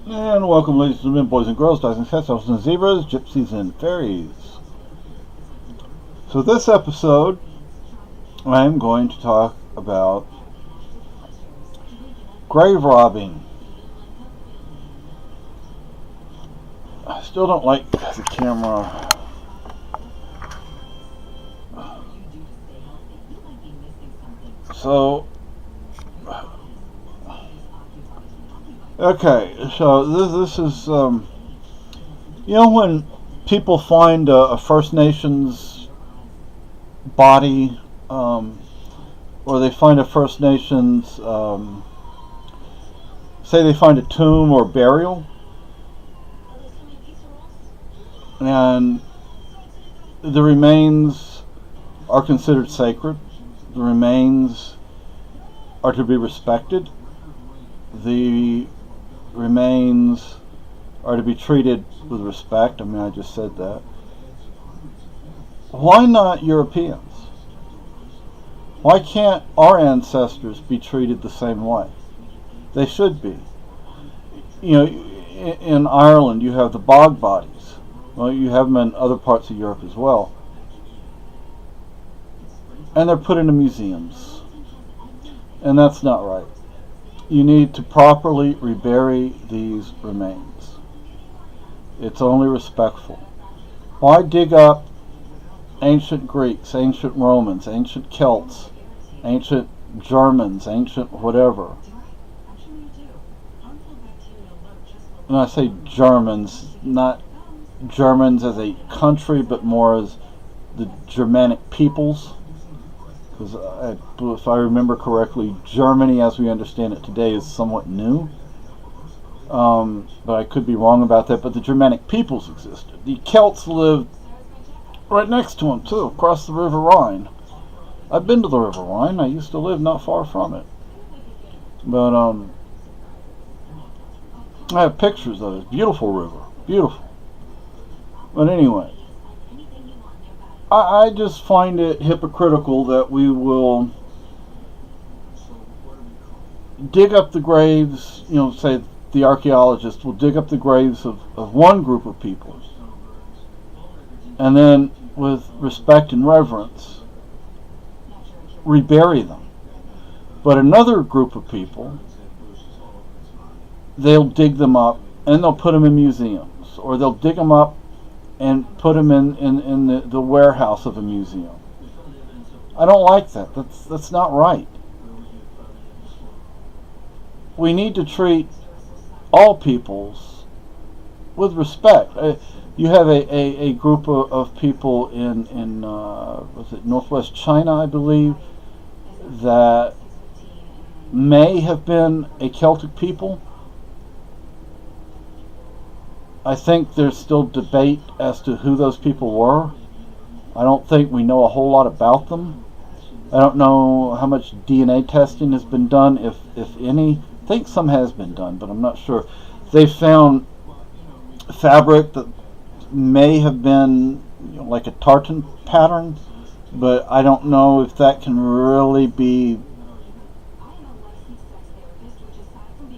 And welcome, ladies and gentlemen, boys and girls, dogs and cats, elves and zebras, gypsies and fairies. So this episode, I am going to talk about grave robbing. I still don't like the camera. So, okay, so this is, when people find a First Nations body, or they find a First Nations, say they find a tomb or burial, and the remains are considered sacred. The remains are to be respected. The remains are to be treated with respect. I mean, I just said that. Why not Europeans? Why can't our ancestors be treated the same way? They should be. In Ireland you have the bog bodies. Well, you have them in other parts of Europe as well. And they're put into museums. And that's not right. You need to properly rebury these remains. It's only respectful. Why dig up ancient Greeks, ancient Romans, ancient Celts, ancient Germans, ancient whatever? And I say Germans, not Germans as a country, but more as the Germanic peoples. Because if I remember correctly, Germany as we understand it today is somewhat new. But I could be wrong about that. But the Germanic peoples existed. The Celts lived right next to them too, across the River Rhine. I've been to the River Rhine. I used to live not far from it. But I have pictures of it. Beautiful river. Beautiful. But anyway, I just find it hypocritical that we will dig up the graves, say the archaeologists will dig up the graves of one group of people, and then with respect and reverence rebury them. But another group of people, they'll dig them up and they'll put them in museums, or they'll dig them up and put them in the warehouse of a museum. I don't like that. That's not right. We need to treat all peoples with respect. You have a group of people in was it Northwest China, I believe, that may have been a Celtic people. I think there's still debate as to who those people were. I don't think we know a whole lot about them. I don't know how much DNA testing has been done, if any. I think some has been done, but I'm not sure. They found fabric that may have been like a tartan pattern, but I don't know if that can really be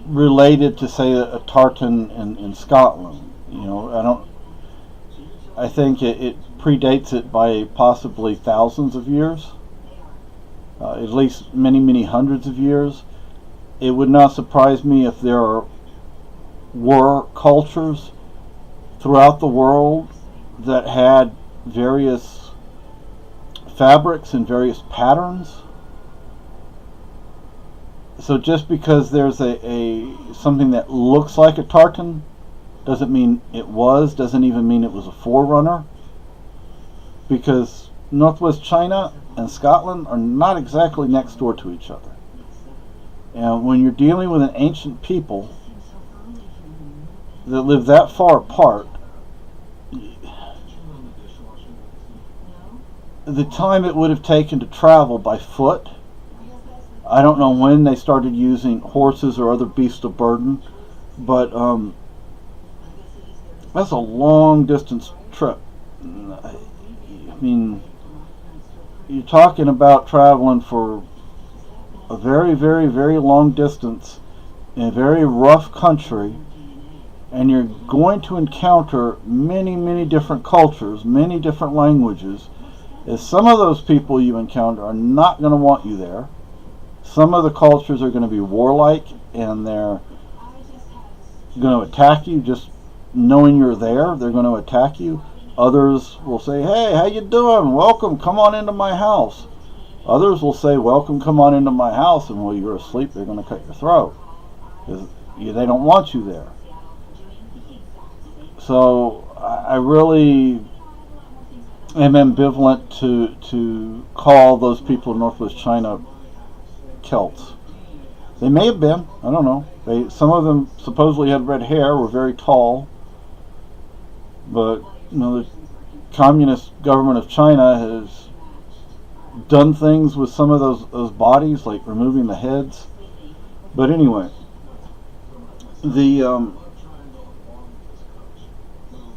related to, say, a tartan in Scotland. I think it predates it by possibly thousands of years, at least many hundreds of years. It would not surprise me if there were cultures throughout the world that had various fabrics and various patterns. So just because there's a something that looks like a tartan doesn't mean it was, doesn't even mean it was a forerunner, because Northwest China and Scotland are not exactly next door to each other. And when you're dealing with an ancient people that live that far apart, the time it would have taken to travel by foot, I don't know when they started using horses or other beasts of burden, but that's a long distance trip. I mean, you're talking about traveling for a very long distance in a very rough country and you're going to encounter many, many different cultures, many different languages, is some of those people you encounter are not going to want you there. Some of the cultures are going to be warlike, and they're going to attack you just knowing you're there. They're going to attack you. Others will say, hey, how you doing? Welcome, come on into my house. Others will say, welcome, come on into my house, and while you're asleep, they're going to cut your throat, because they don't want you there. So I really am ambivalent to call those people in Northwest China Celts. They may have been, I don't know. Some of them supposedly had red hair, were very tall, but the communist government of China has done things with some of those bodies, like removing the heads. But anyway,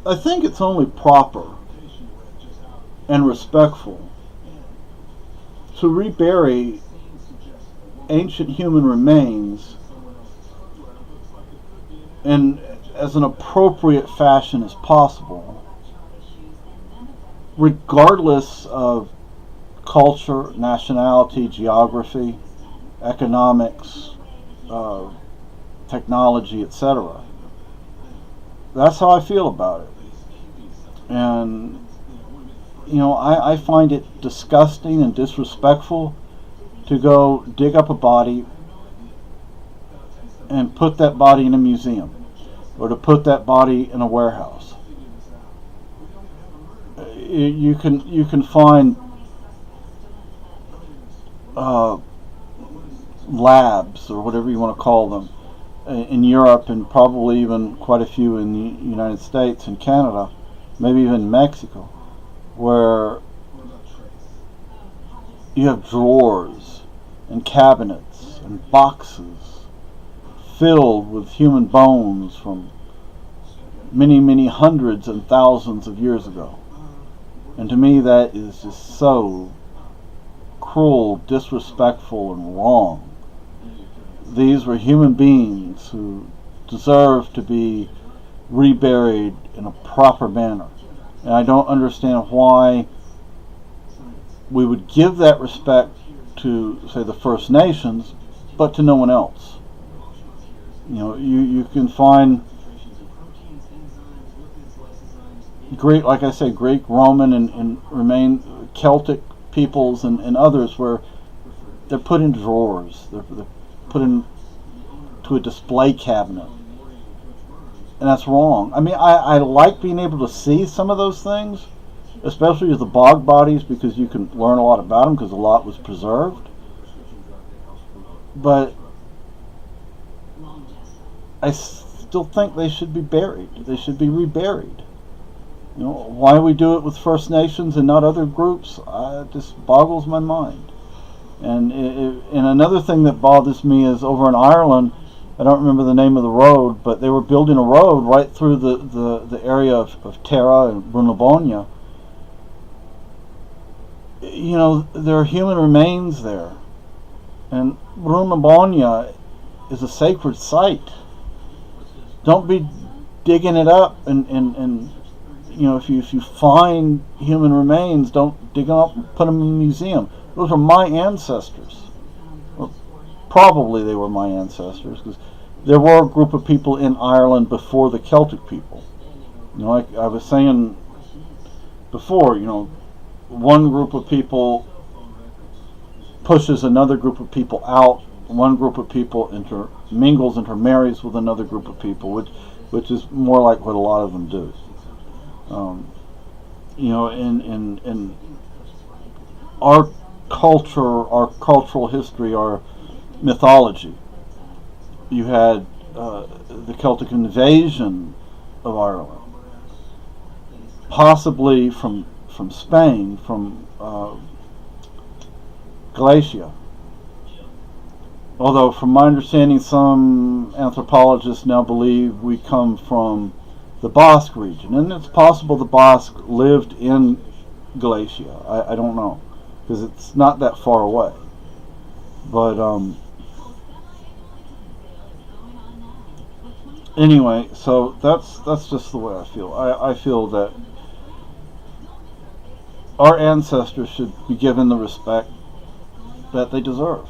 I think it's only proper and respectful to rebury ancient human remains in as an appropriate fashion as possible, regardless of culture, nationality, geography, economics, technology, etc. That's how I feel about it. And I find it disgusting and disrespectful to go dig up a body and put that body in a museum, or to put that body in a warehouse. You can find labs, or whatever you want to call them, in Europe, and probably even quite a few in the United States and Canada, maybe even Mexico, where you have drawers and cabinets and boxes filled with human bones from many, many hundreds and thousands of years ago. And to me, that is just so cruel, disrespectful, and wrong. These were human beings who deserve to be reburied in a proper manner. And I don't understand why we would give that respect to, say, the First Nations, but to no one else. You can find Greek, like I say, Greek, Roman, and remain Celtic peoples and others where they're put in drawers, they're put into a display cabinet, and that's wrong. I mean, I like being able to see some of those things, especially with the bog bodies, because you can learn a lot about them because a lot was preserved. But I still think they should be buried. They should be reburied. Why we do it with First Nations and not other groups, it just boggles my mind. And another thing that bothers me is over in Ireland, I don't remember the name of the road, but they were building a road right through the area of Tara and Brunlabonia. There are human remains there. And Brunlabonia is a sacred site. Don't be digging it up and if you find human remains, don't dig them up and put them in a museum. Those are my ancestors. Well, probably they were my ancestors, because there were a group of people in Ireland before the Celtic people. Like I was saying before, one group of people pushes another group of people out. One group of people intermarries with another group of people, which is more like what a lot of them do. In our culture, our cultural history, our mythology, you had the Celtic invasion of Ireland, possibly from Spain, from Galicia. Although, from my understanding, some anthropologists now believe we come from the Basque region, and it's possible the Basque lived in Galicia. I don't know, because it's not that far away. But Anyway, so that's just the way I feel. I feel that our ancestors should be given the respect that they deserve.